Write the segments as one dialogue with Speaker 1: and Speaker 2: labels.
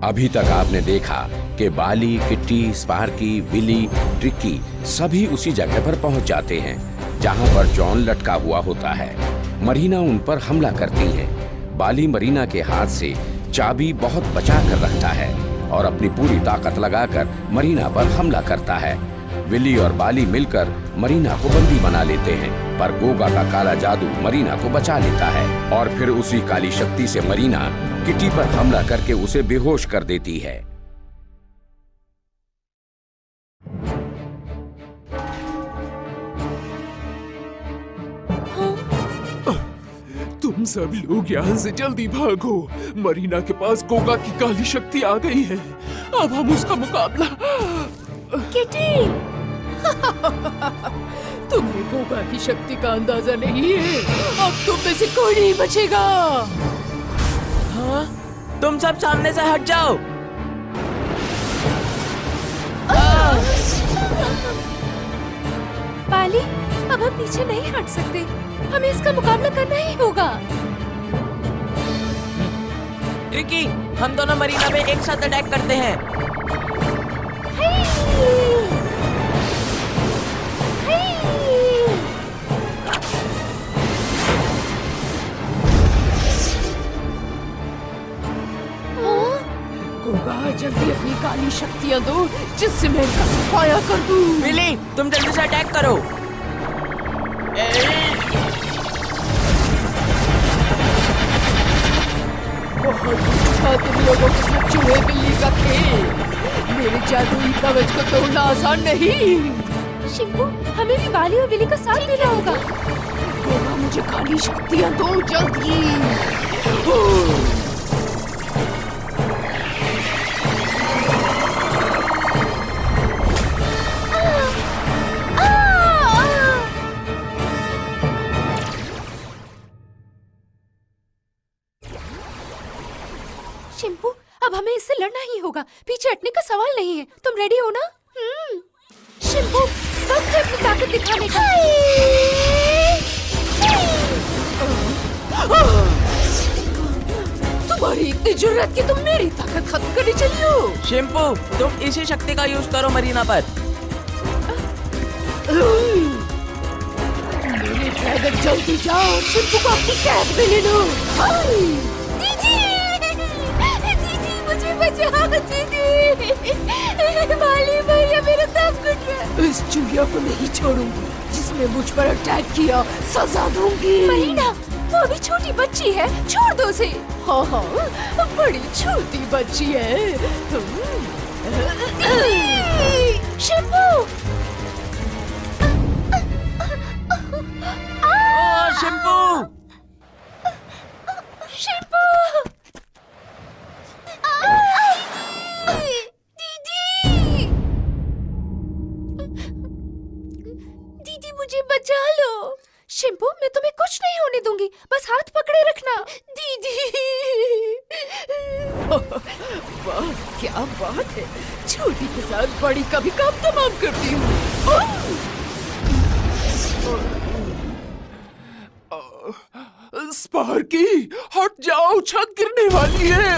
Speaker 1: अभी तक आपने देखा कि बाली, किट्टी, स्पार्की, विली, ट्रिकी सभी उसी जगह पर पहुंच जाते हैं जहां पर जॉन लटका हुआ होता है। मरीना उन पर हमला करती है। बाली मरीना के हाथ से चाबी बहुत बचा कर रखता है और अपनी पूरी ताकत लगाकर मरीना पर हमला करता है। विली और बाली मिलकर मरीना को बंदी बना लेते हैं, पर गोगा का काला जादू मरीना को बचा लेता है और फिर उसी काली शक्ति से मरीना किटी पर हमला करके उसे बेहोश कर देती है।
Speaker 2: तुम सब लोग यहाँ से जल्दी भागो। मरीना के पास गोगा की काली शक्ति आ गई है। अब हम उसका मुकाबला।
Speaker 3: किटी, तुम्हें गोगा की शक्ति का अंदाजा नहीं है। अब तुम में से कोई नहीं बचेगा।
Speaker 4: हाँ? तुम सब सामने से हट जाओ।
Speaker 3: बाली, अब हम पीछे नहीं हट सकते। हमें इसका मुकाबला करना ही होगा।
Speaker 4: ट्रिकी, हम दोनों मरीना पे एक साथ अटैक करते हैं।
Speaker 3: गोगा, जल्दी अपनी काली शक्तियाँ दो जिससे मैं इनका सफाया कर दूं।
Speaker 4: विली, तुम जल्दी से अटैक करो।
Speaker 3: बहुत अच्छा तुम लोगों के साथ चूहे बिल्ली का खेल। मेरे जादुई कवच को तोड़ना आसान नहीं। शिंपू, हमें भी बाली और विली का साथ देना होगा। गोगा, मुझे काली शक्तियाँ दो जल्दी। शिंपू, अब हमें इससे लड़ना ही होगा। पीछे हटने का सवाल नहीं है। तुम रेडी हो ना? शिंपू, वक्त है अपनी ताकत दिखाने का। तुम्हारी इतनी जरूरत कि तुम मेरी ताकत खत्म करने चली हो।
Speaker 4: शिंपू, तुम इसी शक्ति का यूज करो मरीना पर।
Speaker 3: मेरे ड्रैगन, जल्दी जाओ। शिंपू को अपनी कैद में ले लो। मुझे बचाओ दीदी। बाली भैया, मेरा दम घुट रहा है। इस चूहिया को नहीं छोड़ूंगी। जिसने मुझ पर अटैक किया सजा दूंगी। मरीना, वो अभी छोटी बच्ची है, छोड़ दो उसे। हाँ हाँ, बड़ी छोटी बच्ची है। शिंपू,
Speaker 4: शिंपू,
Speaker 3: शिंपू, दीदी मुझे बचा लो। शिंपू, मैं तुम्हें कुछ नहीं होने दूंगी। बस हाथ पकड़े रखना। दीदी। वाह, क्या बात है। छोटी के साथ बड़ी का भी काम तमाम करती हूँ।
Speaker 2: स्पार्की, हट जाओ, छत गिरने वाली है।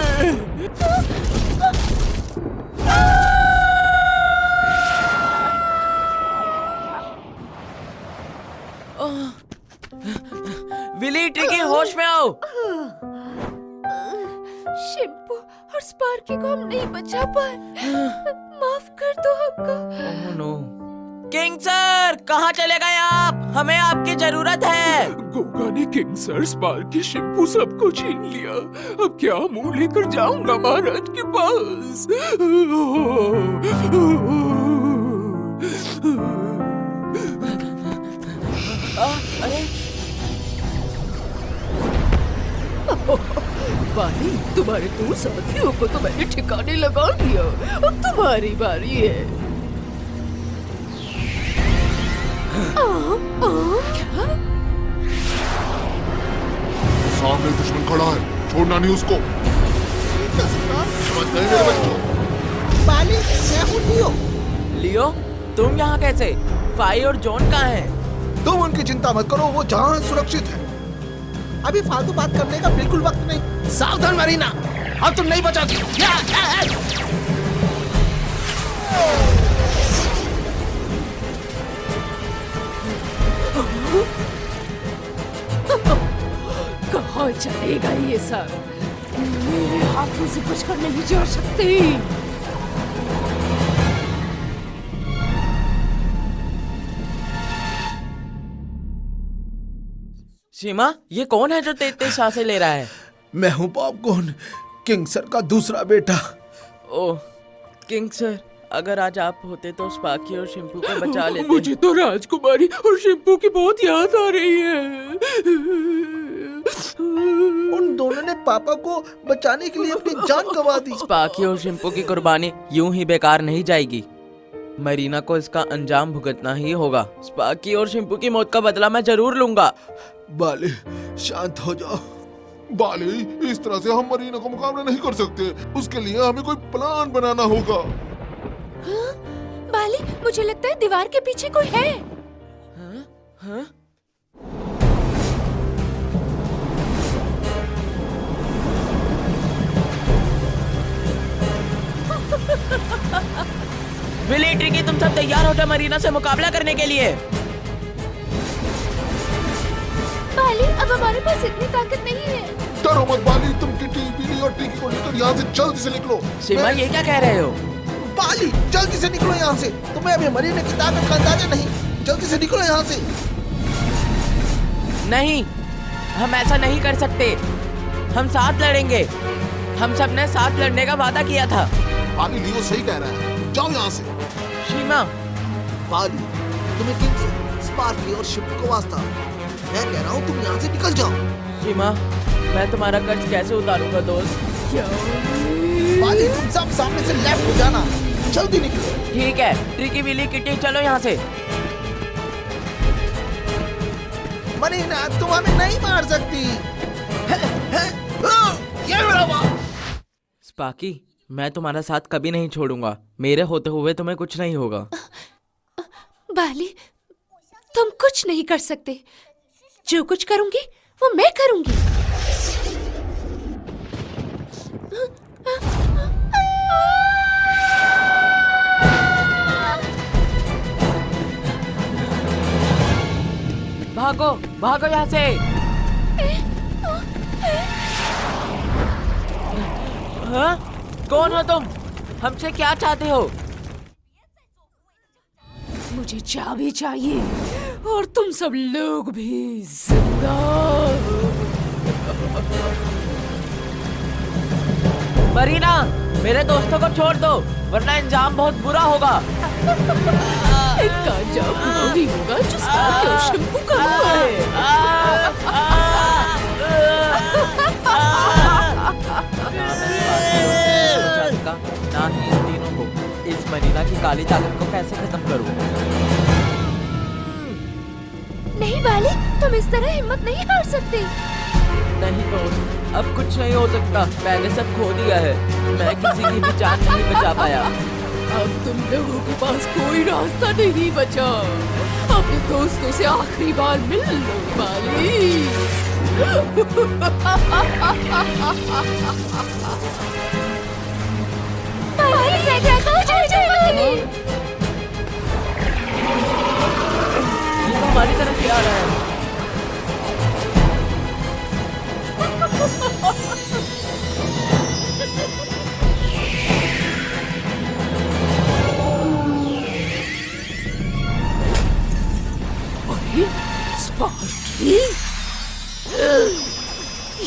Speaker 4: विली, ट्रिकी, होश में आओ।
Speaker 3: शिंपू और स्पार्की को हम नहीं बचा पाए। माफ कर दो हमको।
Speaker 4: Oh no. किंग सर, कहाँ चले गए आप? हमें आपकी जरूरत है।
Speaker 2: गोगा ने किंग सर, स्पार्की, शिंपू सबको छीन लिया। अब क्या मुंह लेकर जाऊंगा महाराज के पास?
Speaker 4: अरे
Speaker 3: बाली, तुम्हारे दो साथियों को तो मैंने ठिकाने लगा दिया। अब तुम्हारी बारी है। क्या?
Speaker 5: सामने दुश्मन खड़ा है, छोड़ना नहीं उसको। समझ गए मेरे बच्चों?
Speaker 6: बाली, मैं हूँ लियो।
Speaker 4: लियो, तुम यहाँ कैसे? फाई और जॉन कहाँ हैं?
Speaker 6: तुम उनकी चिंता मत करो, वो जहाँ सुरक्षित है। अभी फालतू बात करने का बिल्कुल वक्त नहीं। सावधान मरीना। अब तुम नहीं बचाती।
Speaker 3: कहाँ चलेगा ये सब? मेरे हाथों से कुछ कर नहीं जा सकती।
Speaker 4: सीमा, ये कौन है जो तेज तेज सांसें ले रहा है?
Speaker 6: मैं हूँ पॉपकॉर्न, किंग सर का दूसरा बेटा।
Speaker 4: ओह किंग सर, अगर आज आप होते तो स्पार्की और शिम्पू को बचा लेते।
Speaker 2: मुझे तो राजकुमारी और शिम्पू की बहुत याद आ रही है।
Speaker 6: उन दोनों ने पापा को बचाने के लिए अपनी जान गंवा दी।
Speaker 4: स्पार्की और शिम्पू की कुर्बानी यूं ही बेकार नहीं जाएगी। मरीना को इसका अंजाम भुगतना ही होगा। स्पार्की और शिम्पू की मौत का बदला मैं जरूर लूंगा।
Speaker 5: बाली, शांत हो जाओ। बाली, इस तरह से हम मरीना को मुकाबला नहीं कर सकते। उसके लिए हमें कोई प्लान बनाना होगा।
Speaker 3: बाली, मुझे लगता है दीवार के पीछे कोई है।
Speaker 4: हाँ? विली, ट्रिकी, तुम सब तैयार हो जाओ मरीना से मुकाबला करने के लिए।
Speaker 3: बाली, अब हमारे पास इतनी ताकत नहीं है।
Speaker 5: डरो मत बाली, तुम किटी, बिली और टिकी को लेकर यहाँ से जल्दी से निकलो।
Speaker 4: सीमा, ये क्या कह रहे हो?
Speaker 6: बाली, जल्दी से निकलो यहाँ से। तुम्हें अभी मरीना की ताकत का अंदाजा नहीं। जल्दी से निकलो यहाँ से।
Speaker 4: नहीं, हम ऐसा नहीं कर सकते। हम साथ लड़ेंगे। हम सब ने साथ लड़ने का वादा किया था।
Speaker 5: बाली, लियो सही कह रहा है, जाओ यहाँ से।
Speaker 4: सीमा,
Speaker 6: बाली, तुम्हें किंग से स्पार्की और शिप को वास्ता। मैं कह रहा हूँ तुम यहाँ से निकल जाओ।
Speaker 4: सीमा, मैं तुम्हारा कर्ज कैसे उतारूंगा दोस्त?
Speaker 6: बाली, तुम सब सामने से लेफ्ट हो जाना। जल्दी निकलो।
Speaker 4: ठीक है, ट्रिकी, बिली, किटी, चलो यहाँ से।
Speaker 6: मरीना, तुम हमें नहीं मार सकती। ये मेरा बाप।
Speaker 4: स्पार्की, मैं तुम्हारा साथ कभी नहीं छोड़ूंगा। मेरे होते हुए तुम्हें कुछ नहीं होगा।
Speaker 3: बाली, तुम कुछ नहीं कर सकते। जो कुछ करूंगी वो मैं करूंगी।
Speaker 4: भागो, भागो यहाँ से। हाँ? कौन हो तुम? हमसे क्या चाहते हो?
Speaker 3: मुझे चाबी चाहिए और तुम सब लोग भी जिंदा।
Speaker 4: मरीना, मेरे दोस्तों को छोड़ दो, वरना अंजाम बहुत बुरा होगा।
Speaker 3: इसका अंजाम वही होगा जो स्पार्की और शिम्पू का हुआ है।
Speaker 4: ना ही इन तीनों को। इस मरीना की काली ताकत को कैसे खत्म करूं?
Speaker 3: नहीं बाली, तुम इस तरह हिम्मत नहीं हार सकते।
Speaker 4: नहीं दोस्त, अब कुछ नहीं हो सकता। मैंने सब खो दिया है। मैं किसी की भी जान नहीं बचा पाया।
Speaker 3: अब तुम लोगों के पास कोई रास्ता नहीं बचा। अपने दोस्तों से आखिरी बार मिल लो बाली।
Speaker 4: ये तो हमारी तरफ ही आ रहा है।
Speaker 3: स्पार्की?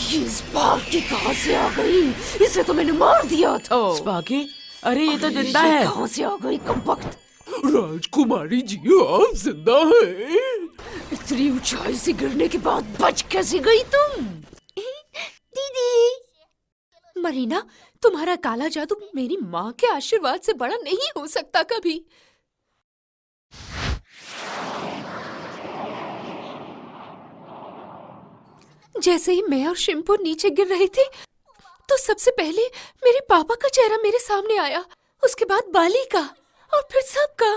Speaker 3: ये स्पार्की कहाँ से आ गई? इसे तो मैंने मार दिया था।
Speaker 4: स्पार्की? अरे ये तो जिंदा है।
Speaker 3: कहाँ से आ गई कमबख्त?
Speaker 2: राजकुमारी जी, आप जिंदा हैं?
Speaker 3: इतनी ऊंचाई से गिरने के बाद बच कैसे गई तुम? दीदी, मरीना, तुम्हारा काला जादू मेरी माँ के आशीर्वाद से बड़ा नहीं हो सकता कभी। जैसे ही मैं और शिम्पू नीचे गिर रहे थे, तो सबसे पहले मेरे पापा का चेहरा मेरे सामने आया, उसके बाद बाली का और फिर सबका।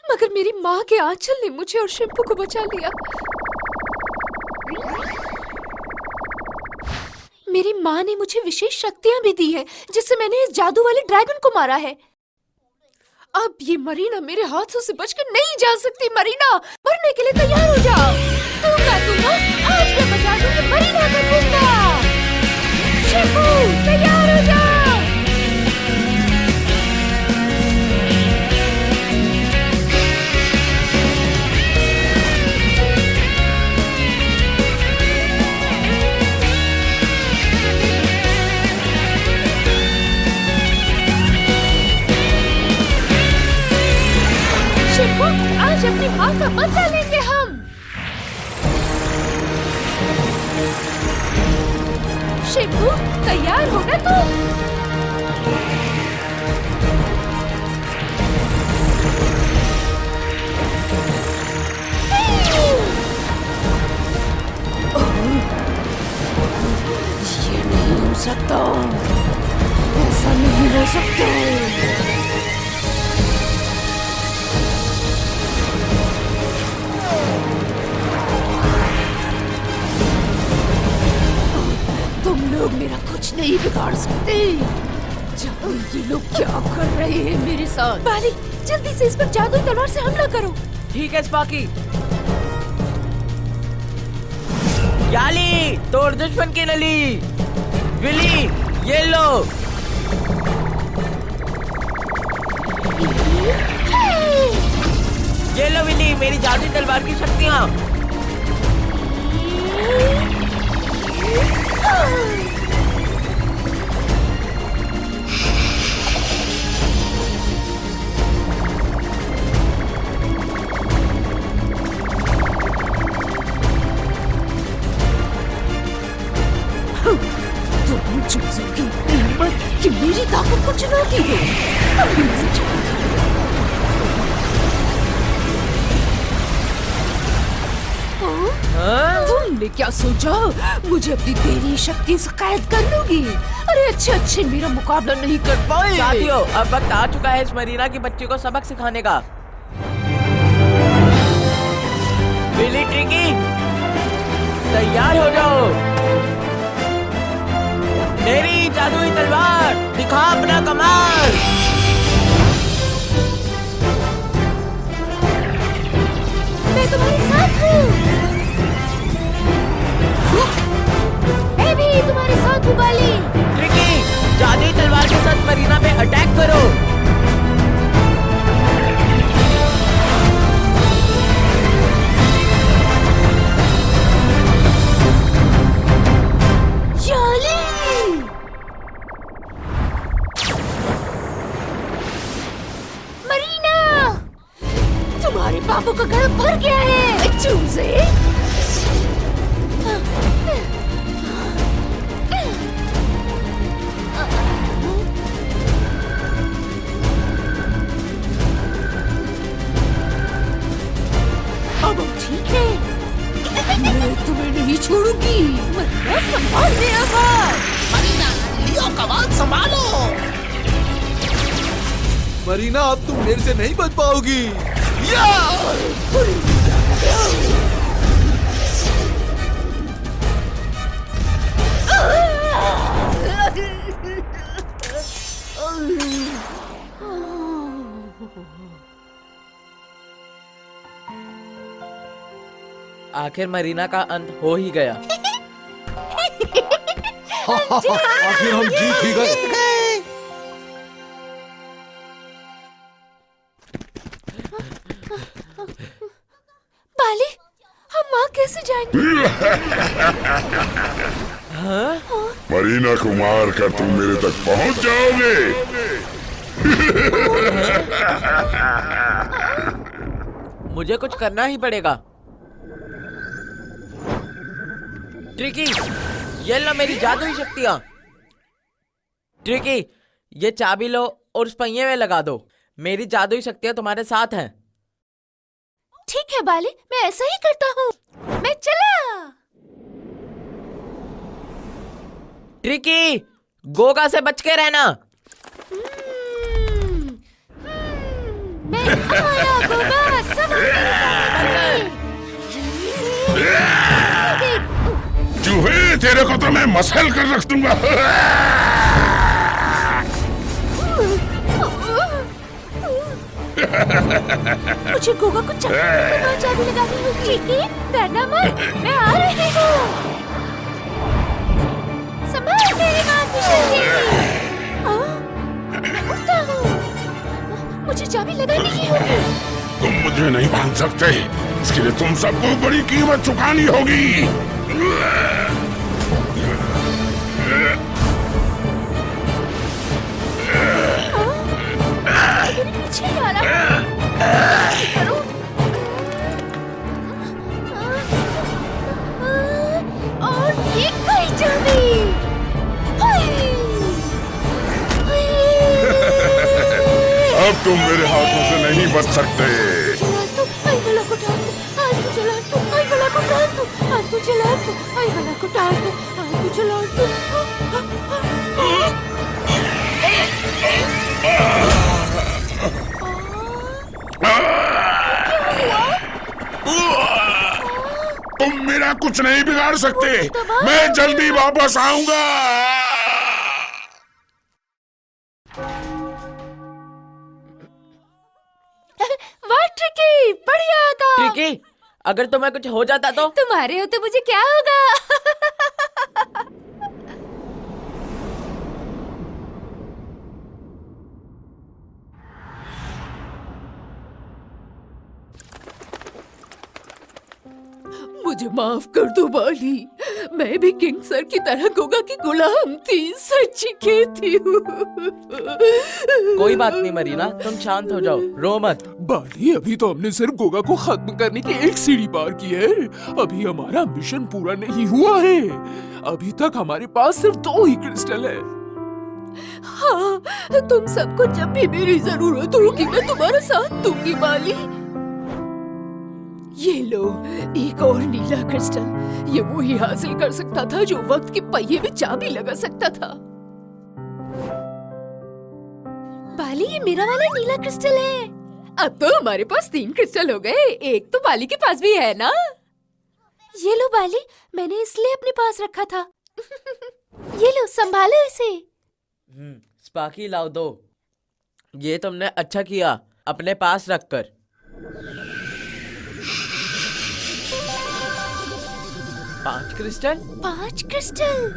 Speaker 3: मगर मेरी माँ के आंचल ने मुझे और शिम्पू को बचा लिया। मेरी माँ ने मुझे विशेष शक्तियाँ भी दी हैं, जिससे मैंने इस जादू वाले ड्रैगन को मारा है। अब ये मरीना मेरे हाथों से बचकर नहीं जा सकती। मरीना, मरने के लिए तैयार हो जाओ। दूंगा तुम्हें, आज मैं बचा दूंगी मरीना को दूंगा। शिपू, तैयार हो जाओ। शिपू, आज अपनी माँ का बदला लेंगे हम। शिपू, तैयार हो ना तुम? ये नहीं हो सकता, ऐसा नहीं हो सकता। तुम लोग मेरा कुछ नहीं बिगाड़ सकते। जादू, ये लोग क्या कर रहे हैं मेरे साथ? बाली, जल्दी से इस पर जादुई तलवार से हमला करो।
Speaker 4: ठीक है स्पार्की। याली, तोड़ दुश्मन की नली। विली, ये लो। ये लो विली, मेरी जादुई तलवार की शक्तियाँ।
Speaker 3: तुम चूजों की हिम्मत कि मेरी ताकत को चुनौती दो। अभी मजे चलेगा।
Speaker 4: हाँ?
Speaker 3: तुमने क्या सोचा? मुझे अपनी तेरी शक्ति से कैद कर लूंगी? अरे अच्छे मेरा मुकाबला नहीं कर पाए।
Speaker 4: साथियों, अब वक्त आ चुका है इस मरीना की बच्ची को सबक सिखाने का। विली, ट्रिकी, तैयार हो जाओ। मेरी जादुई तलवार, दिखा अपना कमाल।
Speaker 3: मैं तुम्हारे साथ हूँ। मैं भी तुम्हारे साथ हूँ बाली।
Speaker 4: ट्रिकी, जादुई तलवार के साथ मरीना पे अटैक करो।
Speaker 3: याली! मरीना! तुम्हारे पापों का घड़ा भर गया है। चूजे! अब ठीक है, मैं तुम्हें नहीं छोड़ूंगी। मरीना, संभाल मेरा हाथ।
Speaker 6: मरीना, लियो कमान संभालो।
Speaker 5: मरीना, अब तुम मेरे से नहीं बच पाओगी। या!
Speaker 4: आखिर मरीना का अंत हो ही गया।
Speaker 5: आखिर हम जीत ही गए।
Speaker 3: बाली, हम वहाँ कैसे जाएंगे?
Speaker 7: मरीना को मार कर तुम मेरे तक पहुंच जाओगे।
Speaker 4: मुझे कुछ करना ही पड़ेगा। ट्रिकी, ये लो मेरी जादुई शक्तियाँ। ट्रिकी, ये चाबी लो और उस पहिए में लगा दो। मेरी जादुई शक्तियाँ तुम्हारे साथ हैं।
Speaker 3: ठीक है बाली, मैं ऐसा ही करता हूँ। मैं चला।
Speaker 4: ट्रिकी, गोगा से बच के रहना।
Speaker 3: मैं आया गोगा, संभाल।
Speaker 7: चूहे अरे तेरे को तो मैं मसल कर रख दूंगा।
Speaker 3: मुझे गोगा को चाबी लगानी होगी। टिकी, डरना मत, मैं आ रही हूँ। संभाल मेरी बात मैं उठता हूँ। मुझे चाबी लगानी ही होगी।
Speaker 7: तुम मुझे नहीं बांध सकते, इसके लिए तुम सबको बड़ी कीमत चुकानी होगी।
Speaker 3: मेरे पीछे आ रहा करूं? और ये कई चाबी।
Speaker 7: अब तुम मेरे हाथों से नहीं बच सकते। तुम मेरा कुछ नहीं बिगाड़ सकते, मैं जल्दी वापस आऊंगा।
Speaker 3: वाह ट्रिकी, बढ़िया काम।
Speaker 4: ट्रिकी, अगर तुम्हें कुछ हो जाता तो?
Speaker 3: तुम्हारे हो तो मुझे क्या होगा? मुझे माफ कर दो बाली, मैं भी किंग सर की तरह गोगा की गुलाम थी, सच्ची कहती हूँ।
Speaker 4: कोई बात नहीं मरीना, तुम शांत हो जाओ, रो मत।
Speaker 2: बाली, अभी तो हमने सिर्फ गोगा को खत्म करने की एक सीढ़ी पार की है। अभी हमारा मिशन पूरा नहीं हुआ है। अभी तक हमारे पास सिर्फ 2 ही क्रिस्टल है।
Speaker 3: हाँ, तुम सबको जब भी मेरी जरूरत होगी मैं तुम्हारा साथ दूंगी बाली। ये लो, एक और नीला क्रिस्टल। ये वो ही हासिल कर सकता था जो वक्त के पहिए में चाबी लगा सकता था। बाली, ये मेरा वाला नीला क्रिस्टल है। अब तो हमारे पास 3 क्रिस्टल हो गए। एक तो बाली के पास भी है ना। ये लो बाली, मैंने इसलिए अपने पास रखा था। ये लो, संभालो इसे।
Speaker 4: स्पार्की लाओ दो। ये तुमने अच्छा किया अपने पास रखकर। पांच क्रिस्टल?
Speaker 3: 5 क्रिस्टल?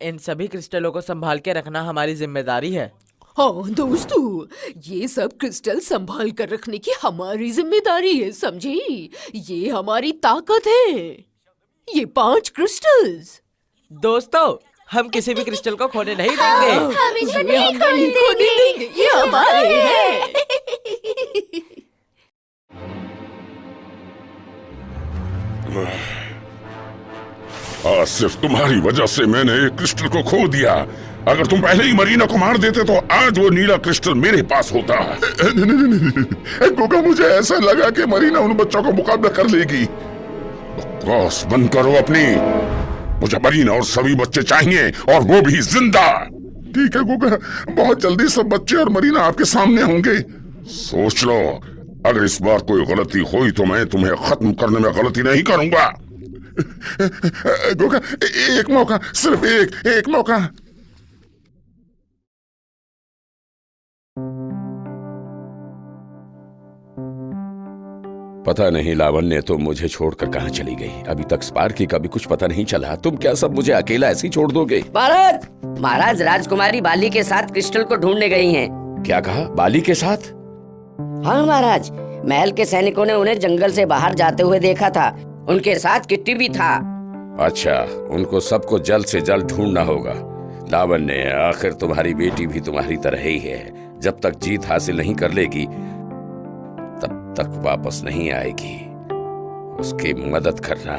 Speaker 4: इन सभी क्रिस्टलों को संभाल के रखना हमारी जिम्मेदारी है।
Speaker 3: हाँ दोस्तों, ये सब क्रिस्टल संभाल कर रखने की हमारी जिम्मेदारी है, समझी? ये हमारी ताकत है, ये 5 क्रिस्टल्स।
Speaker 4: दोस्तों, हम किसी भी क्रिस्टल को खोने नहीं देंगे।
Speaker 3: हम इनको नहीं खोने देंगे, ये हमारे हैं।
Speaker 7: आज सिर्फ तुम्हारी वजह से मैंने एक क्रिस्टल को खो दिया। अगर तुम पहले ही मरीना को मार देते तो आज वो नीला क्रिस्टल मेरे पास होता। गोगा, मुझे ऐसा लगा कि मरीना उन बच्चों का मुकाबला कर लेगी। बकवास बंद करो अपनी। मुझे मरीना और सभी बच्चे चाहिए, और वो भी जिंदा। ठीक है गोगा, बहुत जल्दी सब बच्चे और मरीना आपके सामने होंगे। सोच लो, अगर इस बार कोई गलती हुई तो मैं तुम्हें खत्म करने में गलती नहीं करूंगा। गोगा, एक मौका, सिर्फ एक मौका।
Speaker 1: पता नहीं लावण्य तो मुझे छोड़कर कहाँ चली गई। अभी तक स्पार्की का भी कुछ पता नहीं चला। तुम क्या सब मुझे अकेला ऐसे ही छोड़ दोगे?
Speaker 8: महाराज, राजकुमारी बाली के साथ क्रिस्टल को ढूंढने गई हैं।
Speaker 1: क्या कहा? बाली के साथ?
Speaker 8: हाँ महाराज, महल के सैनिकों ने उन्हें जंगल से बाहर जाते हुए देखा था। उनके साथ किट्टी भी था।
Speaker 1: अच्छा, उनको सबको जल्द से जल्द ढूंढना होगा। लावण्य, आखिर तुम्हारी बेटी भी तुम्हारी तरह ही है। जब तक जीत हासिल नहीं कर लेगी तब तक वापस नहीं आएगी। उसकी मदद करना।